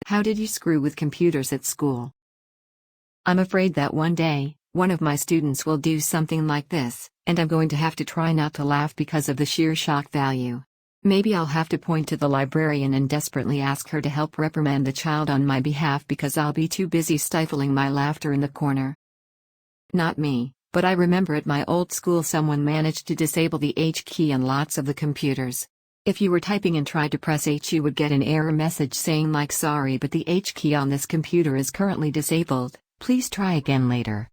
How did you screw with computers at school? I'm afraid that one day, one of my students will do something like this, and I'm going to have to try not to laugh because of the sheer shock value. Maybe I'll have to point to the librarian and desperately ask her to help reprimand the child on my behalf because I'll be too busy stifling my laughter in the corner. Not me, but I remember at my old school someone managed to disable the H key on lots of the computers. If you were typing and tried to press H, you would get an error message saying like, sorry, but the H key on this computer is currently disabled, please try again later.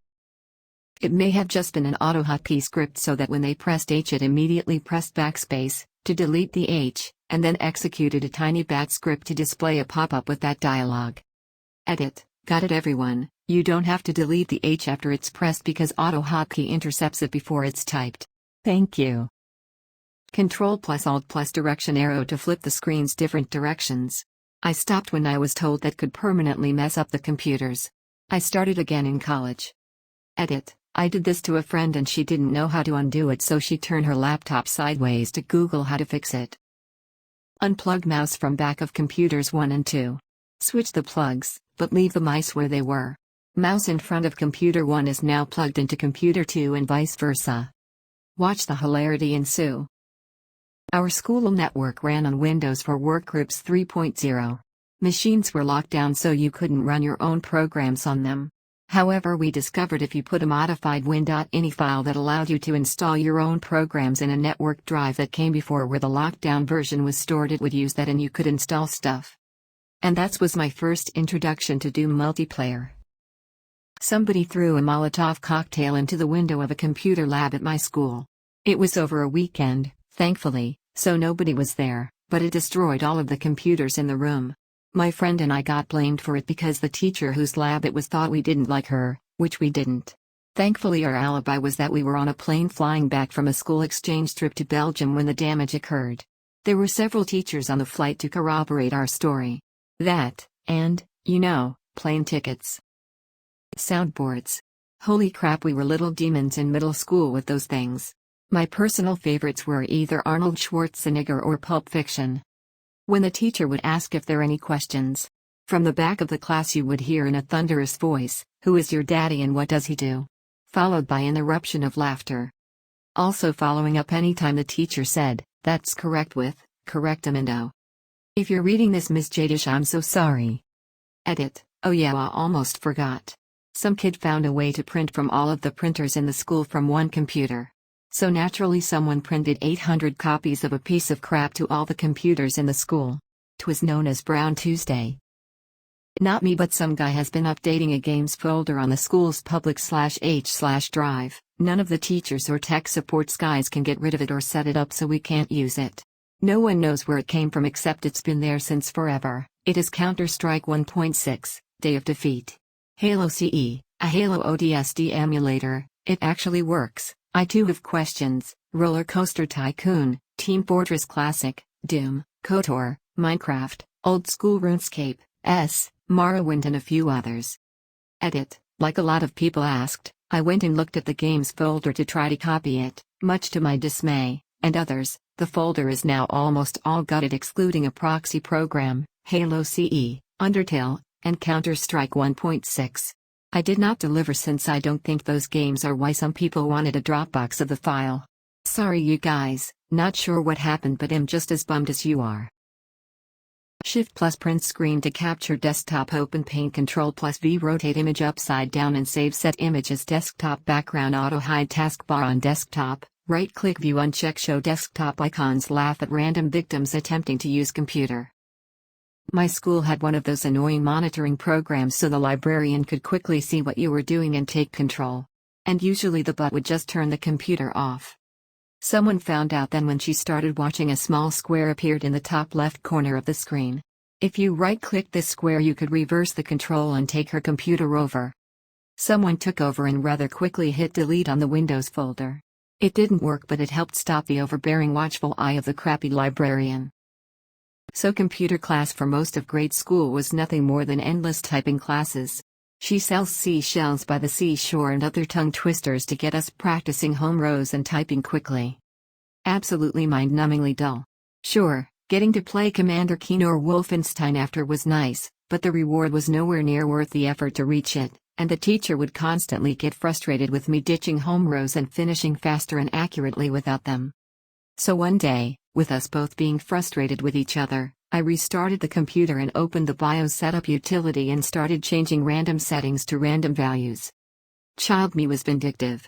It may have just been an AutoHotkey script so that when they pressed H it immediately pressed backspace to delete the H, and then executed a tiny bat script to display a pop-up with that dialog. Edit. Got it everyone, you don't have to delete the H after it's pressed because AutoHotkey intercepts it before it's typed. Thank you. Ctrl+Alt+ direction arrow to flip the screen's different directions. I stopped when I was told that could permanently mess up the computers. I started again in college. Edit. I did this to a friend and she didn't know how to undo it, so she turned her laptop sideways to Google how to fix it. Unplug mouse from back of computers 1 and 2. Switch the plugs, but leave the mice where they were. Mouse in front of computer 1 is now plugged into computer 2 and vice versa. Watch the hilarity ensue. Our school network ran on Windows for Workgroups 3.0. Machines were locked down so you couldn't run your own programs on them. However, we discovered if you put a modified win.ini file that allowed you to install your own programs in a network drive that came before where the lockdown version was stored, it would use that and you could install stuff. And that was my first introduction to Doom multiplayer. Somebody threw a Molotov cocktail into the window of a computer lab at my school. It was over a weekend, thankfully, so nobody was there, but it destroyed all of the computers in the room. My friend and I got blamed for it because the teacher whose lab it was thought we didn't like her, which we didn't. Thankfully our alibi was that we were on a plane flying back from a school exchange trip to Belgium when the damage occurred. There were several teachers on the flight to corroborate our story. That, and, plane tickets. Soundboards. Holy crap, we were little demons in middle school with those things. My personal favorites were either Arnold Schwarzenegger or Pulp Fiction. When the teacher would ask if there are any questions, from the back of the class you would hear in a thunderous voice, "Who is your daddy and what does he do?" Followed by an eruption of laughter. Also following up anytime the teacher said, "That's correct," with correctamundo. If you're reading this, Miss Jadish, I'm so sorry. Edit. Oh yeah, I almost forgot. Some kid found a way to print from all of the printers in the school from one computer. So naturally someone printed 800 copies of a piece of crap to all the computers in the school. 'Twas known as Brown Tuesday. Not me, but some guy has been updating a games folder on the school's public/h/drive. None of the teachers or tech support guys can get rid of it or set it up, so we can't use it. No one knows where it came from except it's been there since forever. It is Counter-Strike 1.6, Day of Defeat. Halo CE, a Halo ODST emulator. It actually works. I too have questions. Roller Coaster Tycoon, Team Fortress Classic, Doom, KOTOR, Minecraft, Old School RuneScape, Morrowind and a few others. Edit. Like a lot of people asked, I went and looked at the games folder to try to copy it, much to my dismay, and others. The folder is now almost all gutted excluding a proxy program, Halo CE, Undertale, and Counter-Strike 1.6. I did not deliver since I don't think those games are why some people wanted a Dropbox of the file. Sorry you guys, not sure what happened but am just as bummed as you are. Shift+ print screen to capture desktop, open Paint, Control+V rotate image upside down and save set image as desktop background, auto hide taskbar on desktop, right click view uncheck show desktop icons, laugh at random victims attempting to use computer. My school had one of those annoying monitoring programs so the librarian could quickly see what you were doing and take control. And usually the butt would just turn the computer off. Someone found out then when she started watching. A small square appeared in the top left corner of the screen. If you right-clicked this square you could reverse the control and take her computer over. Someone took over and rather quickly hit delete on the Windows folder. It didn't work, but it helped stop the overbearing watchful eye of the crappy librarian. So computer class for most of grade school was nothing more than endless typing classes. She sells seashells by the seashore and other tongue twisters to get us practicing home rows and typing quickly. Absolutely mind-numbingly dull. Sure, getting to play Commander Keen or Wolfenstein after was nice, but the reward was nowhere near worth the effort to reach it, and the teacher would constantly get frustrated with me ditching home rows and finishing faster and accurately without them. So one day, with us both being frustrated with each other, I restarted the computer and opened the BIOS setup utility and started changing random settings to random values. Child me was vindictive.